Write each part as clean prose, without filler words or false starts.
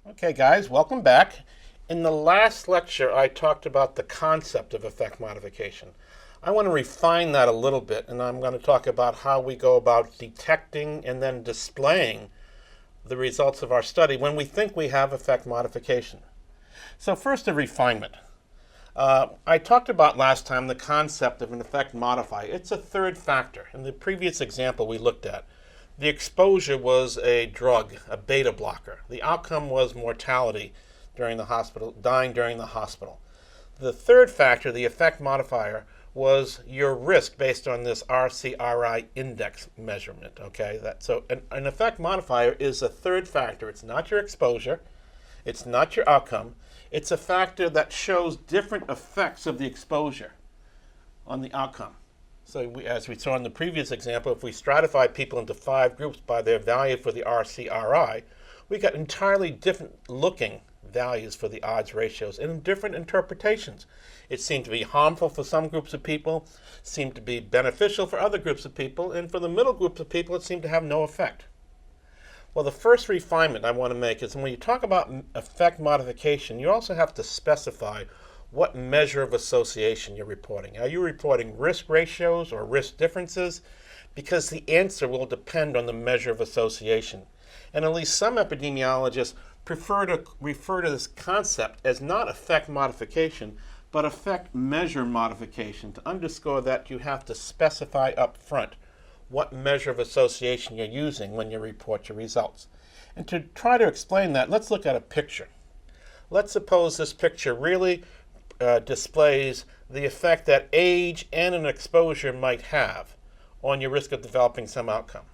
Okay, guys, welcome back. In the last lecture, I talked about the concept of effect modification. I want to refine that a little bit, and I'm going to talk about how we go about detecting and then displaying the results of our study when we think we have effect modification. So first, a refinement. I talked about last time the concept of an effect modifier. It's a third factor. In the previous example we looked at, the exposure was a drug, a beta blocker. The outcome was mortality during the hospital, dying during the hospital. The third factor, the effect modifier, was your risk based on this RCRI index measurement. Okay, so an effect modifier is a third factor. It's not your exposure, it's not your outcome. It's a factor that shows different effects of the exposure on the outcome. So as we saw in the previous example, if we stratify people into 5 groups by their value for the RCRI, we got entirely different looking values for the odds ratios and different interpretations. It seemed to be harmful for some groups of people, seemed to be beneficial for other groups of people, and for the middle groups of people it seemed to have no effect. Well, the first refinement I want to make is when you talk about effect modification, you also have to specify what measure of association you're reporting. Are you reporting risk ratios or risk differences? Because the answer will depend on the measure of association. And at least some epidemiologists prefer to refer to this concept as not effect modification, but effect measure modification to underscore that you have to specify up front what measure of association you're using when you report your results. And to try to explain that, let's look at a picture. Let's suppose this picture really displays the effect that age and an exposure might have on your risk of developing some outcome.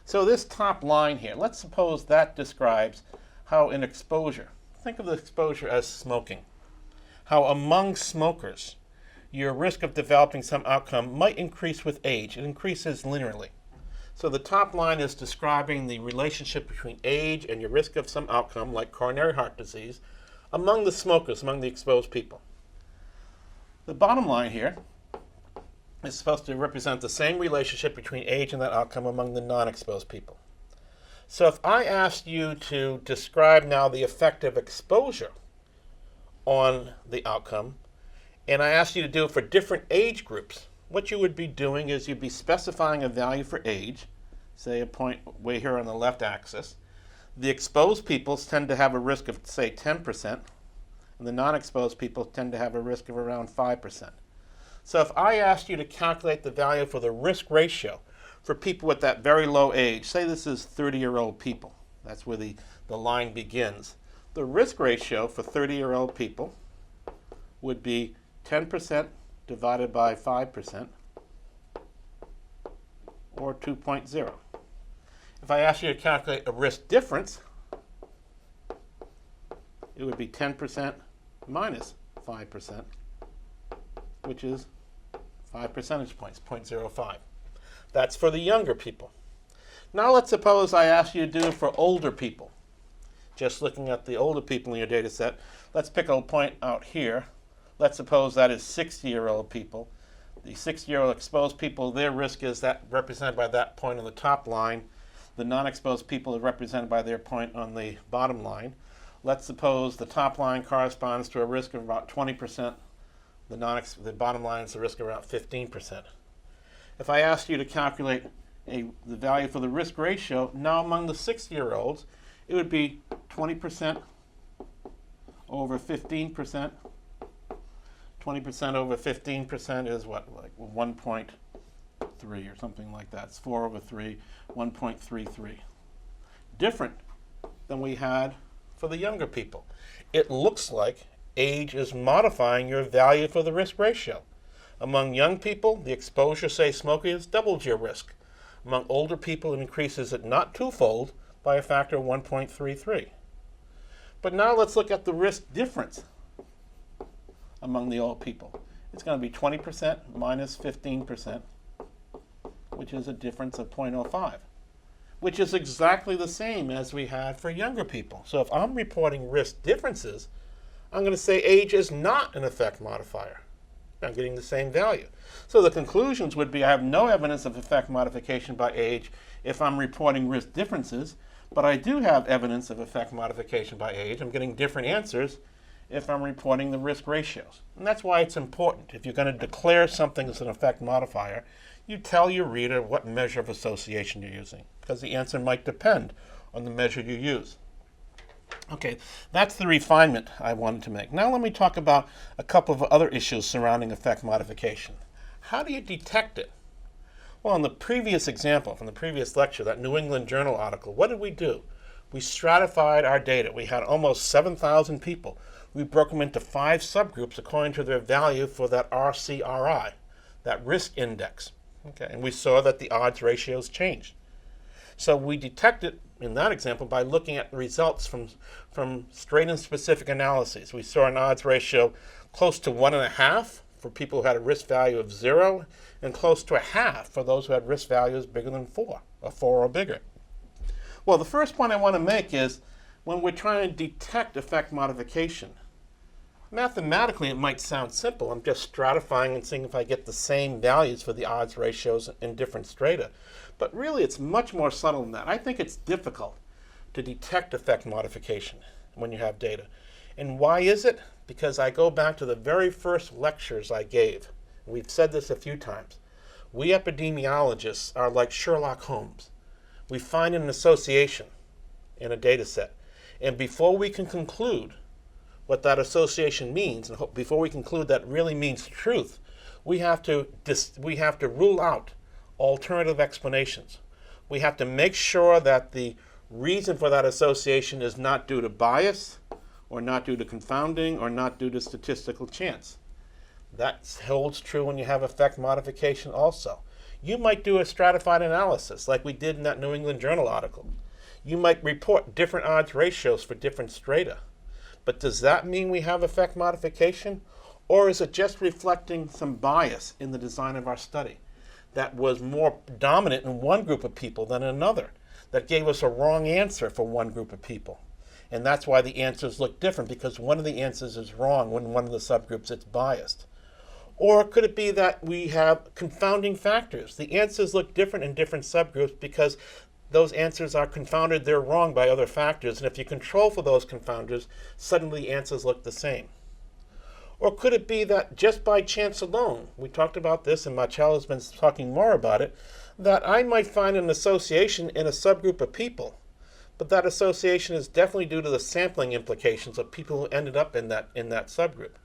So this top line here, let's suppose that describes how an exposure, think of the exposure as smoking, how among smokers your risk of developing some outcome might increase with age. It increases linearly. So the top line is describing the relationship between age and your risk of some outcome, like coronary heart disease, among the smokers, among the exposed people. The bottom line here is supposed to represent the same relationship between age and that outcome among the non-exposed people. So if I asked you to describe now the effect of exposure on the outcome, and I asked you to do it for different age groups, what you would be doing is you'd be specifying a value for age, say a point way here on the left axis. The exposed people tend to have a risk of, say, 10%, and the non-exposed people tend to have a risk of around 5%. So if I asked you to calculate the value for the risk ratio for people with that very low age, say this is 30-year-old people, that's where the line begins. The risk ratio for 30-year-old people would be 10% divided by 5%, or 2.0. If I asked you to calculate a risk difference, it would be 10% minus 5%, which is 5 percentage points, 0.05. That's for the younger people. Now let's suppose I ask you to do it for older people. Just looking at the older people in your data set, let's pick a point out here. Let's suppose that is 60-year-old people. The 60-year-old exposed people, their risk is that represented by that point on the top line. The non-exposed people are represented by their point on the bottom line. Let's suppose the top line corresponds to a risk of about 20%. The bottom line is a risk of around 15%. If I asked you to calculate the value for the risk ratio, now among the 60-year-olds, it would be 20% over 15%. 20% over 15% is what, like 1.3 or something like that. It's 4 over 3, 1.33. Different than we had for the younger people. It looks like age is modifying your value for the risk ratio. Among young people, the exposure, say smoking, has doubled your risk. Among older people, it increases it not twofold by a factor of 1.33. But now let's look at the risk difference among the old people. It's going to be 20% minus 15%, which is a difference of 0.05, which is exactly the same as we had for younger people. So if I'm reporting risk differences, I'm going to say age is not an effect modifier. I'm getting the same value. So the conclusions would be I have no evidence of effect modification by age if I'm reporting risk differences, But I do have evidence of effect modification by age. I'm getting different answers if I'm reporting the risk ratios. And that's why it's important. If you're going to declare something as an effect modifier, you tell your reader what measure of association you're using, because the answer might depend on the measure you use. Okay, that's the refinement I wanted to make. Now let me talk about a couple of other issues surrounding effect modification. How do you detect it? Well, in the previous example, from the previous lecture, that New England Journal article, what did we do? We stratified our data. We had almost 7,000 people. We broke them into 5 subgroups according to their value for that RCRI, that risk index. Okay, and we saw that the odds ratios changed. So we detected in that example by looking at the results from straight and specific analyses. We saw an odds ratio close to 1.5 for people who had a risk value of 0, and close to 1/2 for those who had risk values bigger than 4, or 4 or bigger. Well, the first point I want to make is when we're trying to detect effect modification, mathematically it might sound simple. I'm just stratifying and seeing if I get the same values for the odds ratios in different strata. But really it's much more subtle than that. I think it's difficult to detect effect modification when you have data. And why is it? Because I go back to the very first lectures I gave. We've said this a few times. We epidemiologists are like Sherlock Holmes. We find an association in a data set. And before we can conclude what that association means, and before we conclude that really means truth, we have to rule out alternative explanations. We have to make sure that the reason for that association is not due to bias, or not due to confounding, or not due to statistical chance. That holds true when you have effect modification also. You might do a stratified analysis like we did in that New England Journal article. You might report different odds ratios for different strata. But does that mean we have effect modification? Or is it just reflecting some bias in the design of our study that was more dominant in one group of people than another, that gave us a wrong answer for one group of people? And that's why the answers look different, because one of the answers is wrong when one of the subgroups it's biased. Or could it be that we have confounding factors? The answers look different in different subgroups because those answers are confounded, they're wrong by other factors, and if you control for those confounders, suddenly the answers look the same. Or could it be that just by chance alone, we talked about this and Marcello has been talking more about it, that I might find an association in a subgroup of people, but that association is definitely due to the sampling implications of people who ended up in that subgroup.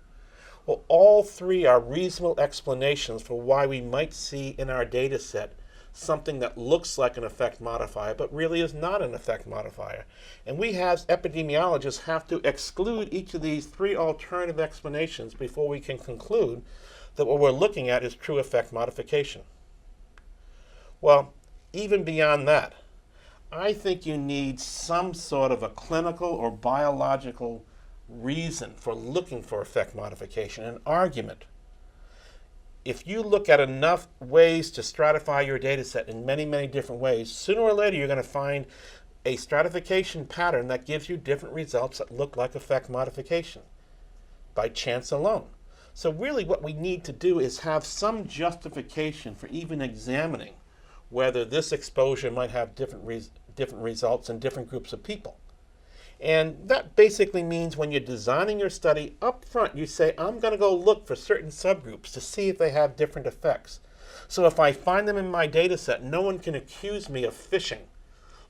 Well, all three are reasonable explanations for why we might see in our data set something that looks like an effect modifier, but really is not an effect modifier. And we as epidemiologists have to exclude each of these 3 alternative explanations before we can conclude that what we're looking at is true effect modification. Well, even beyond that, I think you need some sort of a clinical or biological reason for looking for effect modification, an argument. If you look at enough ways to stratify your data set in many, many different ways, sooner or later you're going to find a stratification pattern that gives you different results that look like effect modification by chance alone. So really what we need to do is have some justification for even examining whether this exposure might have different results in different groups of people. And that basically means when you're designing your study up front, you say, I'm going to go look for certain subgroups to see if they have different effects. So if I find them in my data set, no one can accuse me of fishing,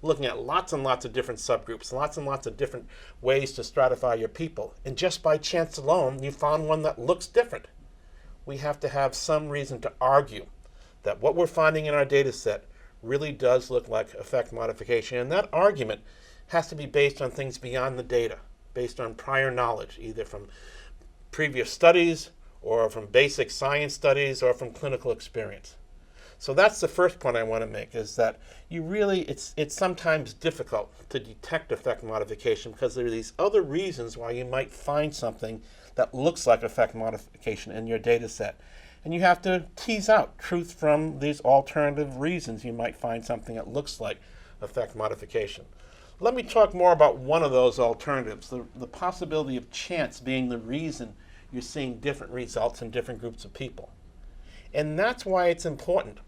looking at lots and lots of different subgroups, lots and lots of different ways to stratify your people. And just by chance alone, you found one that looks different. We have to have some reason to argue that what we're finding in our data set really does look like effect modification. And that argument has to be based on things beyond the data, based on prior knowledge, either from previous studies or from basic science studies or from clinical experience. So that's the first point I want to make, is that it's sometimes difficult to detect effect modification because there are these other reasons why you might find something that looks like effect modification in your data set. And you have to tease out truth from these alternative reasons you might find something that looks like effect modification. Let me talk more about one of those alternatives, the possibility of chance being the reason you're seeing different results in different groups of people. And that's why it's important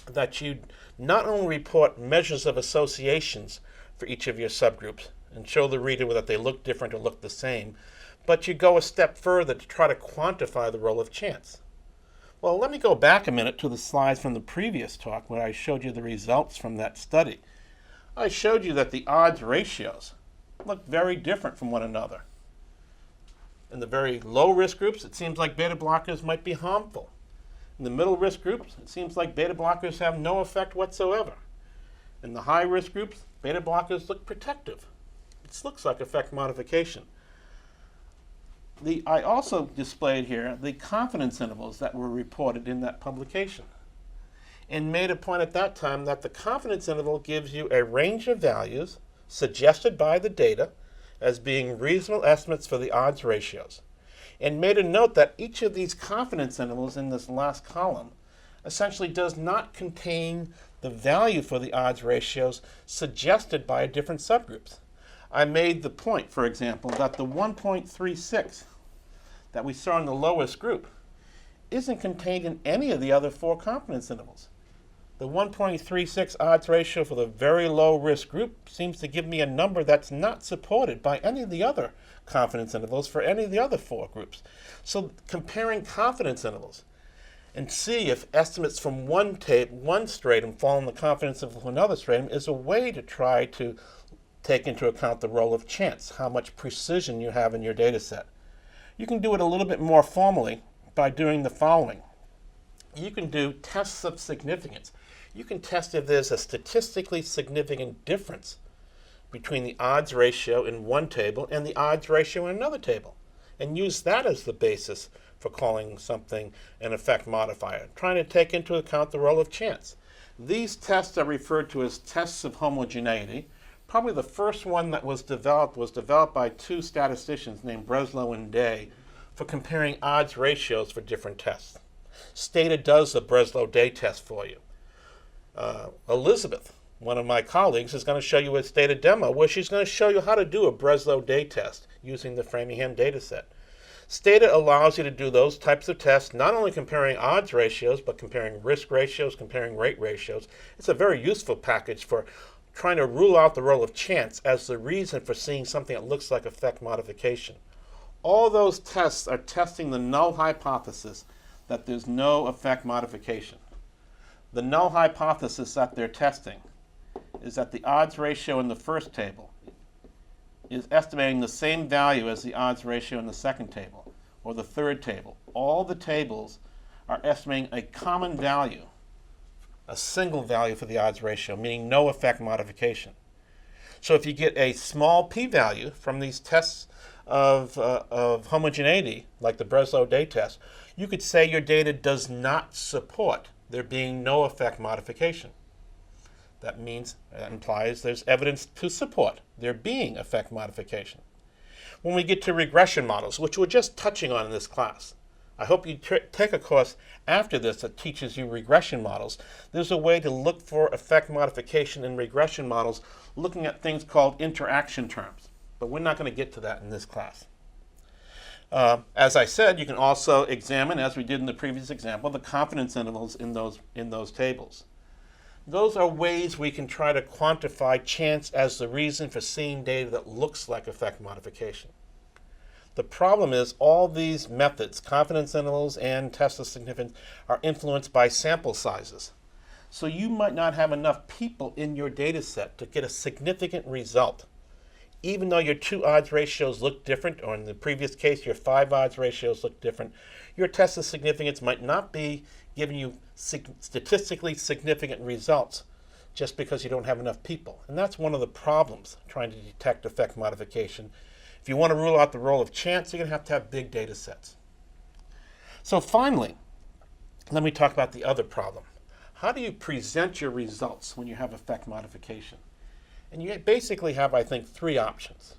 that you not only report measures of associations for each of your subgroups and show the reader that they look different or look the same, but you go a step further to try to quantify the role of chance. Well, let me go back a minute to the slides from the previous talk where I showed you the results from that study. I showed you that the odds ratios look very different from one another. In the very low risk groups, it seems like beta blockers might be harmful. In the middle risk groups, it seems like beta blockers have no effect whatsoever. In the high risk groups, beta blockers look protective. It looks like effect modification. I also displayed here the confidence intervals that were reported in that publication and made a point at that time that the confidence interval gives you a range of values suggested by the data as being reasonable estimates for the odds ratios, and made a note that each of these confidence intervals in this last column essentially does not contain the value for the odds ratios suggested by different subgroups. I made the point, for example, that the 1.36 that we saw in the lowest group isn't contained in any of the other 4 confidence intervals. The 1.36 odds ratio for the very low risk group seems to give me a number that's not supported by any of the other confidence intervals for any of the other 4 groups. So comparing confidence intervals and see if estimates from one stratum fall in the confidence interval of another stratum is a way to try to take into account the role of chance, how much precision you have in your data set. You can do it a little bit more formally by doing the following. You can do tests of significance. You can test if there's a statistically significant difference between the odds ratio in one table and the odds ratio in another table, and use that as the basis for calling something an effect modifier, trying to take into account the role of chance. These tests are referred to as tests of homogeneity. Probably the first one that was developed by 2 statisticians named Breslow and Day for comparing odds ratios for different tests. Stata does the Breslow-Day test for you. Elizabeth, one of my colleagues, is going to show you a Stata demo where she's going to show you how to do a Breslow-Day test using the Framingham data set. Stata allows you to do those types of tests, not only comparing odds ratios, but comparing risk ratios, comparing rate ratios. It's a very useful package for trying to rule out the role of chance as the reason for seeing something that looks like effect modification. All those tests are testing the null hypothesis that there's no effect modification. The null hypothesis that they're testing is that the odds ratio in the first table is estimating the same value as the odds ratio in the second table or the third table. All the tables are estimating a common value, a single value for the odds ratio, meaning no effect modification. So if you get a small p-value from these tests of homogeneity, like the Breslow-Day test, you could say your data does not support there being no effect modification. That implies there's evidence to support there being effect modification. When we get to regression models, which we're just touching on in this class, I hope you take a course after this that teaches you regression models. There's a way to look for effect modification in regression models looking at things called interaction terms. But we're not going to get to that in this class. As I said, you can also examine, as we did in the previous example, the confidence intervals in those tables. Those are ways we can try to quantify chance as the reason for seeing data that looks like effect modification. The problem is all these methods, confidence intervals and test of significance, are influenced by sample sizes. So you might not have enough people in your data set to get a significant result. Even though your 2 odds ratios look different, or in the previous case, your 5 odds ratios look different, your test of significance might not be giving you statistically significant results just because you don't have enough people. And that's one of the problems trying to detect effect modification. If you want to rule out the role of chance, you're going to have big data sets. So finally, let me talk about the other problem. How do you present your results when you have effect modification? And you basically have, I think, 3 options.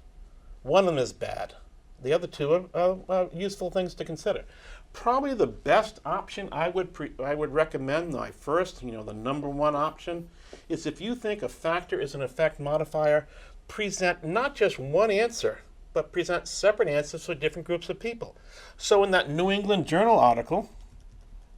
One of them is bad. The other 2 are useful things to consider. Probably the best option I would recommend, my first, the number 1 option, is if you think a factor is an effect modifier, present not just one answer, but present separate answers for different groups of people. So in that New England Journal article,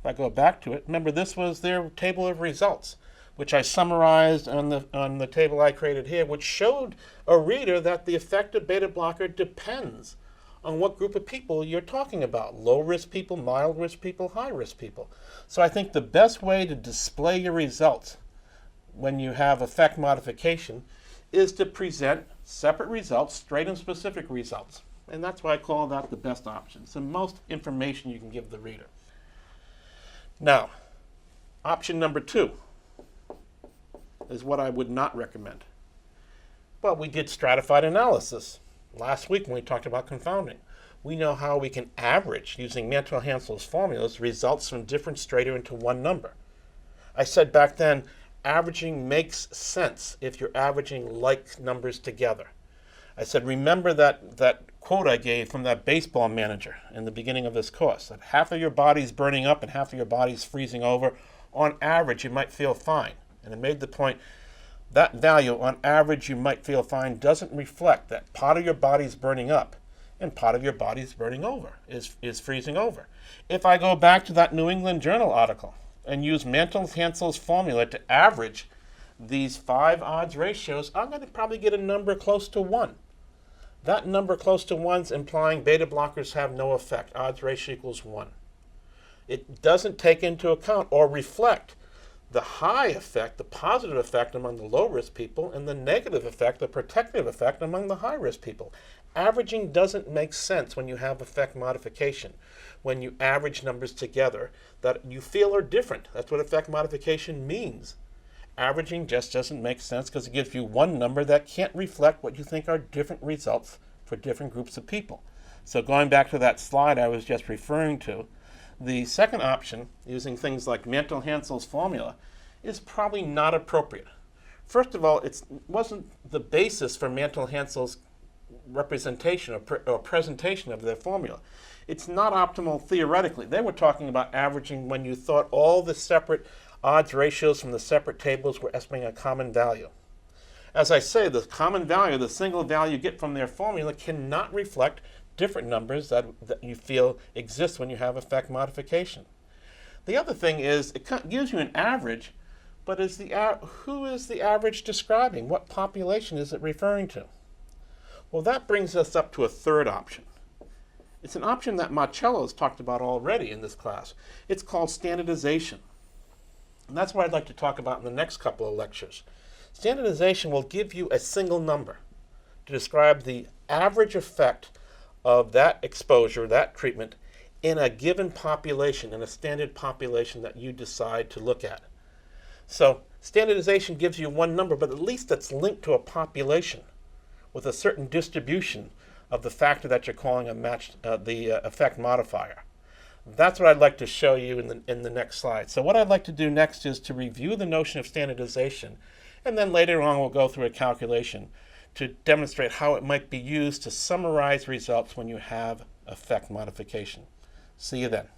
if I go back to it, remember this was their table of results. which I summarized on the table I created here, which showed a reader that the effect of beta blocker depends on what group of people you're talking about. Low risk people, mild risk people, high risk people. So I think the best way to display your results when you have effect modification is to present separate results, straight and specific results. And that's why I call that the best option. It's the most information you can give the reader. Now, option number 2 is what I would not recommend. Well, we did stratified analysis last week when we talked about confounding. We know how we can average, using Mantel-Hansel's formulas, results from different strata into one number. I said back then, averaging makes sense if you're averaging like numbers together. I said, remember that quote I gave from that baseball manager in the beginning of this course, that half of your body's burning up and half of your body's freezing over. On average, you might feel fine. And I made the point, that value, on average, you might feel fine, doesn't reflect that part of your body's burning up and part of your body's burning over, is freezing over. If I go back to that New England Journal article and use Mantel-Hansel's formula to average these 5 odds ratios, I'm going to probably get a number close to 1. That number close to 1 is implying beta blockers have no effect. Odds ratio equals 1. It doesn't take into account or reflect the high effect, the positive effect among the low-risk people, and the negative effect, the protective effect among the high-risk people. Averaging doesn't make sense when you have effect modification, when you average numbers together that you feel are different. That's what effect modification means. Averaging just doesn't make sense because it gives you one number that can't reflect what you think are different results for different groups of people. So going back to that slide I was just referring to, the second option, using things like Mantel-Hansel's formula, is probably not appropriate. First of all, it wasn't the basis for Mantel-Hansel's representation or presentation of their formula. It's not optimal theoretically. They were talking about averaging when you thought all the separate odds ratios from the separate tables were estimating a common value. As I say, the common value, the single value you get from their formula, cannot reflect different numbers that you feel exist when you have effect modification. The other thing is it gives you an average, but who is the average describing? What population is it referring to? Well, that brings us up to a third option. It's an option that Marcello has talked about already in this class. It's called standardization. And that's what I'd like to talk about in the next couple of lectures. Standardization will give you a single number to describe the average effect of that exposure, that treatment, in a given population, in a standard population that you decide to look at. So standardization gives you one number, but at least that's linked to a population with a certain distribution of the factor that you're calling the effect modifier. That's what I'd like to show you in the next slide. So what I'd like to do next is to review the notion of standardization, and then later on we'll go through a calculation to demonstrate how it might be used to summarize results when you have effect modification. See you then.